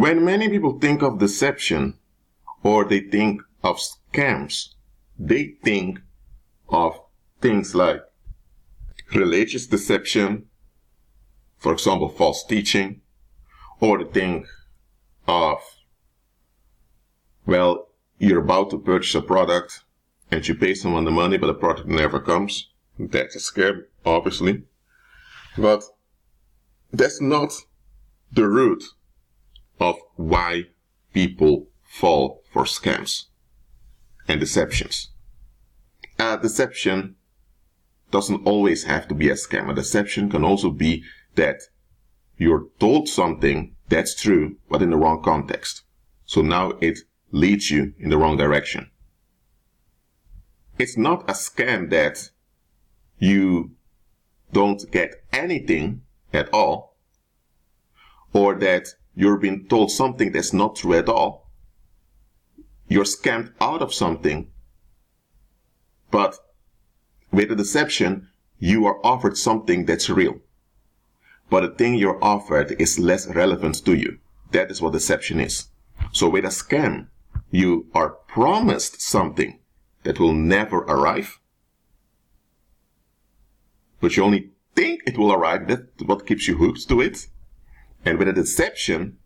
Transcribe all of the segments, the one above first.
When many people think of deception or they think of scams, they think of things like religious deception, for example, false teaching, or they think of, well, you're about to purchase a product and you pay someone the money, but the product never comes. That's a scam, obviously. But that's not the root of why people fall for scams and deceptions. A deception doesn't always have to be a scam. A deception can also be that you're told something that's true, but in the wrong context. So now it leads you in the wrong direction. It's not a scam that you don't get anything at all, or that you're being told something that's not true at all. You're scammed out of something, but with a deception, you are offered something that's real. But the thing you're offered is less relevant to you. That is what deception is. So with a scam, you are promised something that will never arrive, but you only think it will arrive. That's what keeps you hooked to it. And with a deception,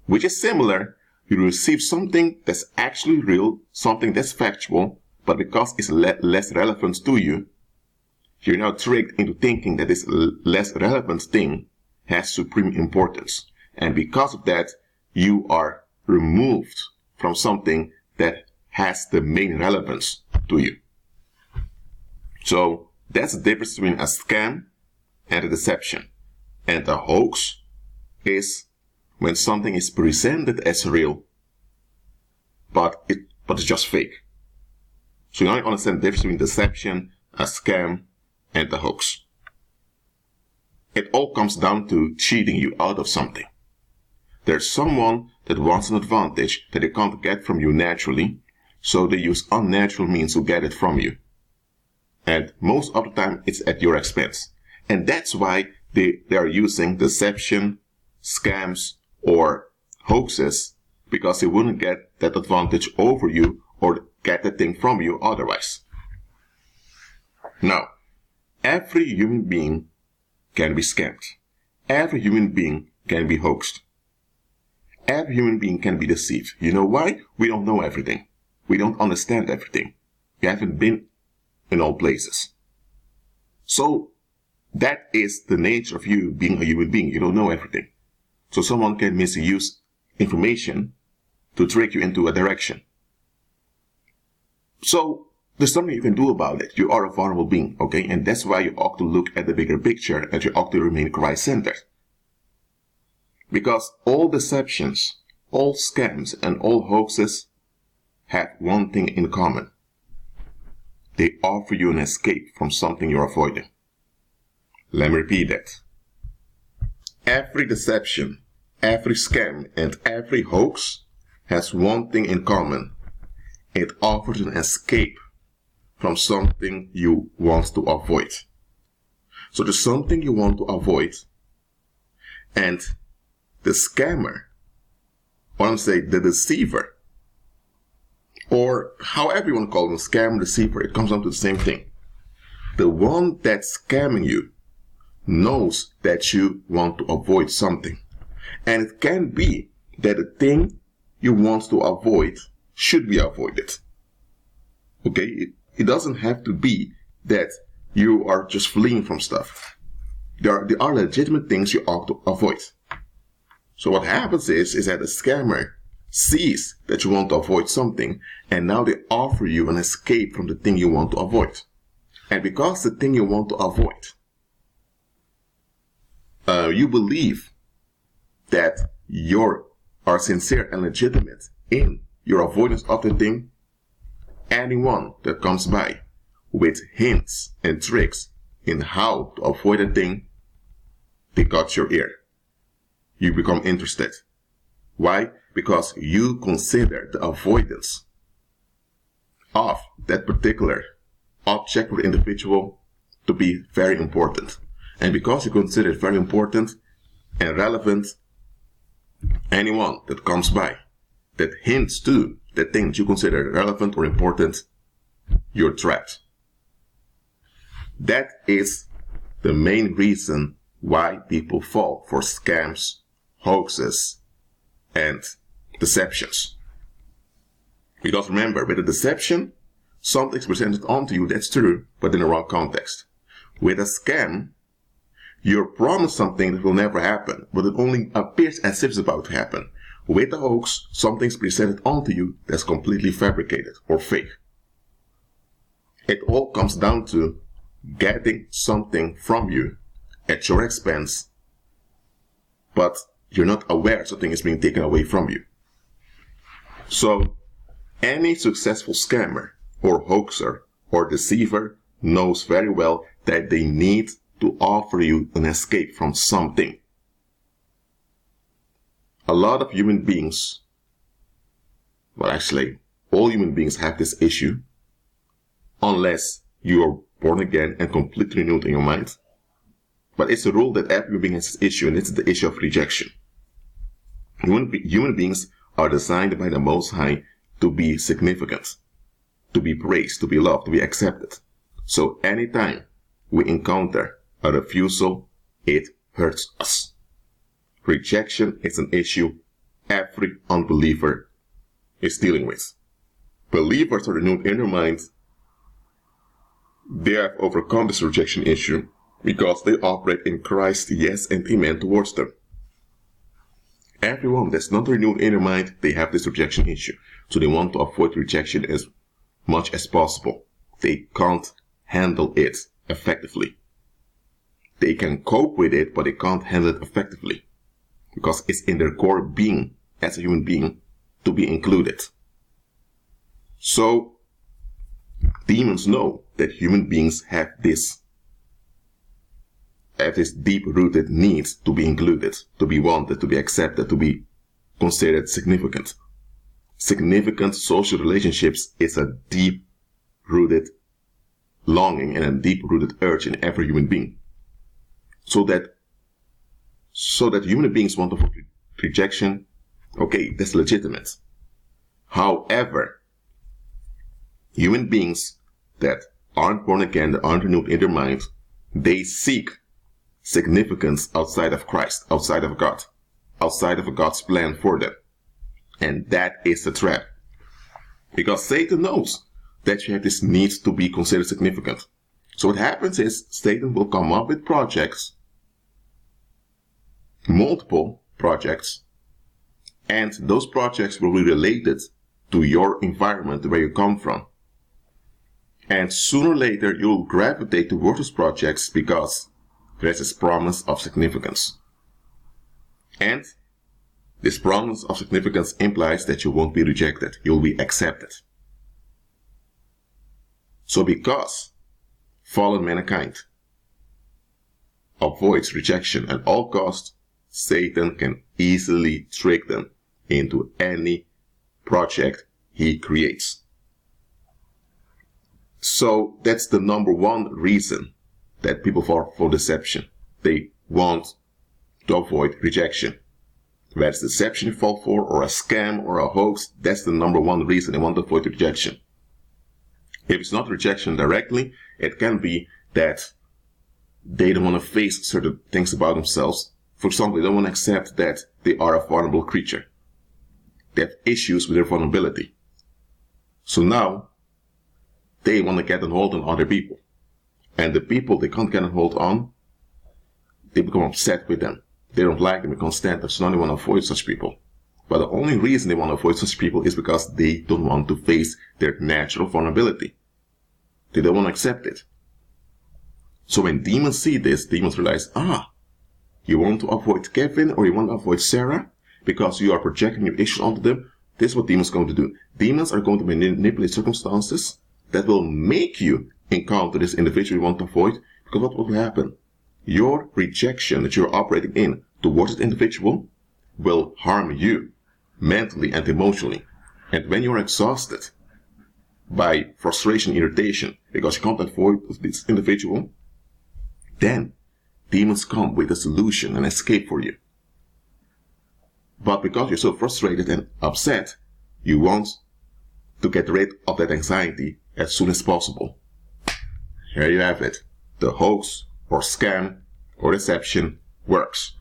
which is similar, you receive something that's actually real, something that's factual, but because it's less relevant to you, you're now tricked into thinking that this less relevant thing has supreme importance. And because of that, you are removed from something that has the main relevance to you. So that's the difference between a scam and a deception. And a hoax is when something is presented as real, but it's just fake. So you now understand the difference between deception, a scam, and a hoax. It all comes down to cheating you out of something. There's someone that wants an advantage that they can't get from you naturally, so they use unnatural means to get it from you. And most of the time, it's at your expense. And that's why they are using deception, scams, or hoaxes, because they wouldn't get that advantage over you or get that thing from you otherwise. Now, every human being can be scammed. Every human being can be hoaxed. Every human being can be deceived. You know why? We don't know everything. We don't understand everything. We haven't been in all places. So that is the nature of you being a human being. You don't know everything. So someone can misuse information to trick you into a direction. So there's something you can do about it. You are a vulnerable being, okay? And that's why you ought to look at the bigger picture and you ought to remain Christ-centered. Because all deceptions, all scams, and all hoaxes have one thing in common. They offer you an escape from something you're avoiding. Let me repeat that. Every deception, every scam, and every hoax has one thing in common. It offers an escape from something you want to avoid. So there's something you want to avoid, and the scammer, or I'm saying the deceiver, or however you want to call them, scam, deceiver, it comes down to the same thing. The one that's scamming you knows that you want to avoid something. And it can be that the thing you want to avoid should be avoided. Okay? It doesn't have to be that you are just fleeing from stuff. There are legitimate things you ought to avoid. So what happens is that the scammer sees that you want to avoid something, and now they offer you an escape from the thing you want to avoid. And because the thing you want to avoid, you believe that you are sincere and legitimate in your avoidance of the thing, anyone that comes by with hints and tricks in how to avoid a thing, they got your ear. You become interested. Why? Because you consider the avoidance of that particular object or individual to be very important. And because you consider it very important and relevant, anyone that comes by that hints to the things you consider relevant or important, you're trapped. That is the main reason why people fall for scams, hoaxes, and deceptions. Because remember, with a deception, something's presented onto you that's true, but in the wrong context. With a scam, you're promised something that will never happen, but it only appears as if it's about to happen. With a hoax, something's presented onto you that's completely fabricated or fake. It all comes down to getting something from you at your expense, but you're not aware something is being taken away from you. So, any successful scammer or hoaxer or deceiver knows very well that they need to offer you an escape from something. A lot of human beings, well actually, all human beings have this issue, unless you are born again and completely renewed in your mind. But it's a rule that every human being has this issue, and it's the issue of rejection. Human beings are designed by the Most High to be significant, to be praised, to be loved, to be accepted. So anytime we encounter a refusal, it hurts us. Rejection is an issue every unbeliever is dealing with. Believers are renewed in their mind. They have overcome this rejection issue because they operate in Christ, yes and amen towards them. Everyone that's not renewed in their mind, they have this rejection issue. So they want to avoid rejection as much as possible. They can't handle it effectively. They can cope with it, but they can't handle it effectively. Because it's in their core being, as a human being, to be included. So, demons know that human beings have this deep-rooted need to be included, to be wanted, to be accepted, to be considered significant. Significant social relationships is a deep-rooted longing and a deep-rooted urge in every human being. So that human beings want to avoid rejection, okay, that's legitimate. However, human beings that aren't born again, that aren't renewed in their mind, they seek significance outside of Christ, outside of God, outside of God's plan for them. And that is the trap. Because Satan knows that you have this need to be considered significant. So what happens is Satan will come up with projects, multiple projects, and those projects will be related to your environment, where you come from. And sooner or later, you'll gravitate towards those projects because there's this promise of significance. And this promise of significance implies that you won't be rejected, you'll be accepted. So because fallen mankind avoids rejection at all costs, Satan can easily trick them into any project he creates. So that's the number one reason that people fall for deception. They want to avoid rejection. Whether it's deception you fall for, or a scam, or a hoax, that's the number one reason they want to avoid rejection. If it's not rejection directly, it can be that they don't want to face certain things about themselves. For example, they don't want to accept that they are a vulnerable creature. They have issues with their vulnerability. So now, they want to get a hold on other people. And the people they can't get a hold on, they become upset with them. They don't like them, they can't stand them, so now they want to avoid such people. But the only reason they want to avoid such people is because they don't want to face their natural vulnerability. They don't want to accept it. So when demons see this, demons realize, you want to avoid Kevin or you want to avoid Sarah because you are projecting your issues onto them. This is what demons are going to do. Demons are going to manipulate circumstances that will make you encounter this individual you want to avoid, because what will happen? Your rejection that you're operating in towards this individual will harm you mentally and emotionally. And when you're exhausted by frustration, irritation, because you can't avoid this individual, then demons come with a solution, an escape for you. But because you're so frustrated and upset, you want to get rid of that anxiety as soon as possible. Here you have it. The hoax or scam or deception works.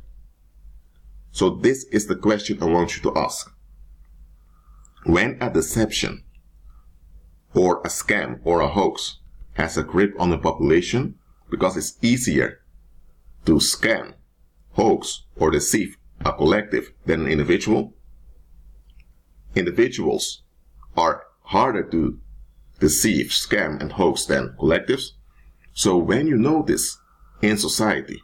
So this is the question I want you to ask. When a deception or a scam or a hoax has a grip on the population, because it's easier to scam, hoax, or deceive a collective than an individual, individuals are harder to deceive, scam, and hoax than collectives. So when you notice in society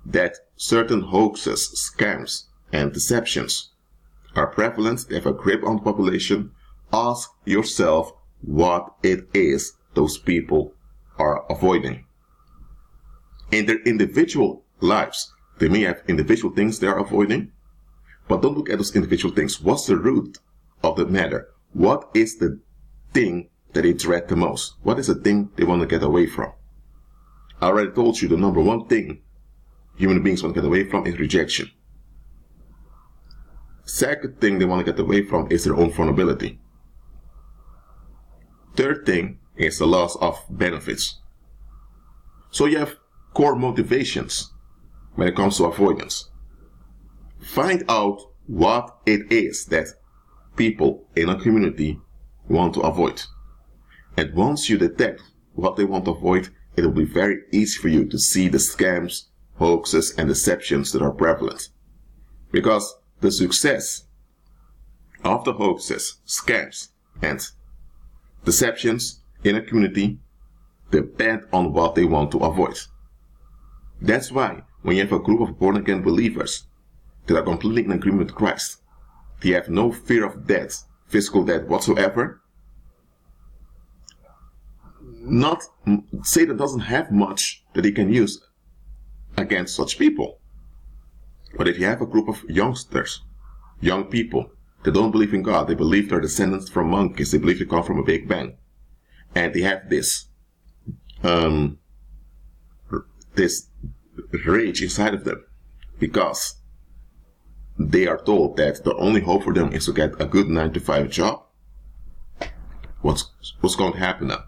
that certain hoaxes, scams, and deceptions are prevalent, they have a grip on the population, ask yourself what it is those people are avoiding. In their individual lives, they may have individual things they are avoiding, but don't look at those individual things. What's the root of the matter? What is the thing that they dread the most? What is the thing they want to get away from? I already told you the number one thing human beings want to get away from is rejection. Second thing they want to get away from is their own vulnerability. Third thing is the loss of benefits. So you have core motivations when it comes to avoidance. Find out what it is that people in a community want to avoid. And once you detect what they want to avoid, it will be very easy for you to see the scams, hoaxes, and deceptions that are prevalent. Because the success of the hoaxes, scams, and deceptions in a community depend on what they want to avoid. That's why when you have a group of born-again believers that are completely in agreement with Christ, they have no fear of death, physical death whatsoever, Satan doesn't have much that he can use against such people. But if you have a group of youngsters, young people, they don't believe in God, they believe they're descendants from monkeys, they believe they come from a big bang, and they have this rage inside of them because they are told that the only hope for them is to get a good 9-to-5 job. What's going to happen now?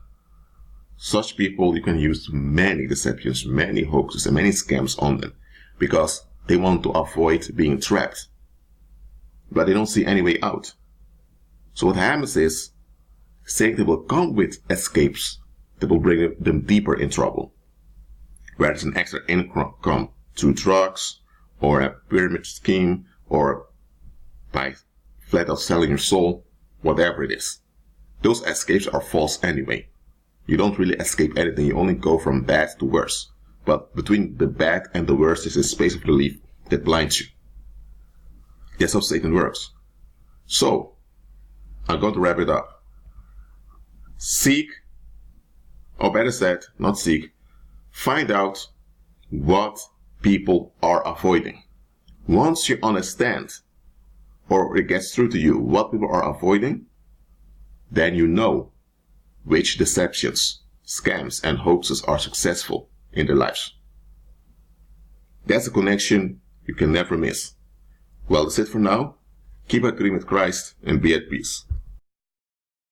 Such people, you can use many deceptions, many hoaxes, and many scams on them because they want to avoid being trapped, but they don't see any way out. So what happens is Satan will come with escapes that will bring them deeper in trouble, whether it's an extra income through drugs or a pyramid scheme or by flat out selling your soul, whatever it is. Those escapes are false anyway. You don't really escape anything, you only go from bad to worse. But between the bad and the worst is a space of relief that blinds you. That's how Satan works. So, I'm going to wrap it up. Seek, or better said, not seek, find out what people are avoiding. Once you understand, or it gets through to you, what people are avoiding, then you know which deceptions, scams, and hoaxes are successful in their lives. That's a connection you can never miss. Well, that's it for now. Keep agreeing with Christ and be at peace.